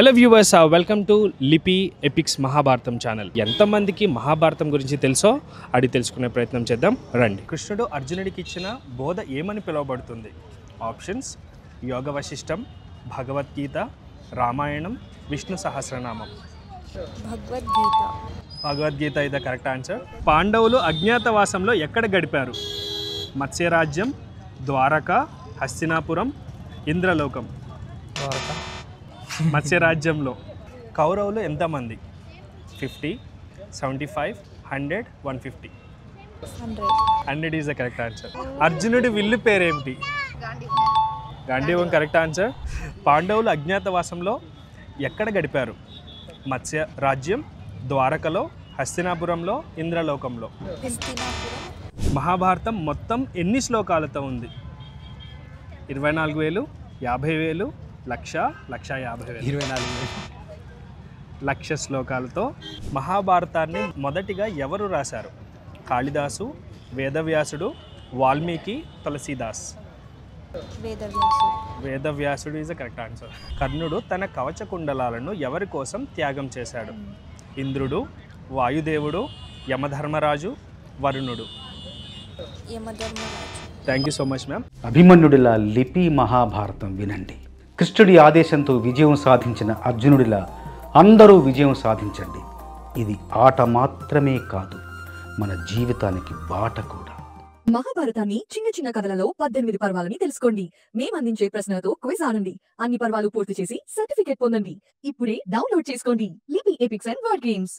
Hello viewers, welcome to లిపి epics Mahabharatam channel. ఎంతమందికి మహాభారతం గురించి తెలుసో అది తెలుసుకునే ప్రయత్నం చేద్దాం రండి. కృష్ణుడు అర్జునుడికి ఇచ్చిన బోధ ఏమని పిలువబడుతుంది? Options: Yoga Vasishtam, Bhagavad Gita, Ramayanam, Vishnu Sahasranamam. Bhagavad Gita is the correct answer. పాండవులు అజ్ఞాతవాసంలో ఎక్కడ గడిపారు? మత్స్యరాజ్యం, ద్వారక, హస్తినాపురం, ఇంద్రలోకం. మత్స్యరాజ్యంలో. కౌరవులు ఎంతమంది? 50, 75, 100, 150. 100 ఈజ్ ద కరెక్ట్ ఆన్సర్. అర్జునుడి విల్లు పేరేమిటి? గాంధీవం కరెక్ట్ ఆన్సర్. పాండవులు అజ్ఞాతవాసంలో ఎక్కడ గడిపారు? మత్స్య రాజ్యం, ద్వారకలో, హస్తినాపురంలో, ఇంద్రలోకంలో. మహాభారతం మొత్తం ఎన్ని శ్లోకాలతో ఉంది? 24,000, 50,000, 1,50,000. 1,00,000 శ్లోకాలతో మహాభారతాన్ని మొదటిగా ఎవరు రాశారు? కాళిదాసు, వేదవ్యాసుడు, వాల్మీకి, తులసీదాస్. వేదవ్యాసుడు ఈజ్ ద కరెక్ట్ ఆన్సర్. కర్ణుడు తన కవచ కుండలాలను ఎవరి కోసం త్యాగం చేశాడు? ఇంద్రుడు, వాయుదేవుడు, యమధర్మరాజు, వరుణుడు. Thank you so much ma'am. అభిమన్యుడిలా లిపి మహాభారతం వినండి. కృష్ణుడి ఆదేశంతో విజయం సాధించిన అర్జునుడిలా అందరూ విజయం సాధించండి. ఇది ఆట మాత్రమే కాదు, మన జీవితానికి బాట కూడా. మహాభారతాన్ని చిన్న చిన్న కథలలో 18 పర్వాలని తెలుసుకోండి. మేము అందించే ప్రశ్నలతో క్విజ్ ఆడండి. అన్ని పర్వాలు పూర్తి చేసి సర్టిఫికేట్ పొందండి. ఇప్పుడే డౌన్లోడ్ చేసుకోండి లిపి ఎపిక్స్ అండ్ వర్డ్ గేమ్స్.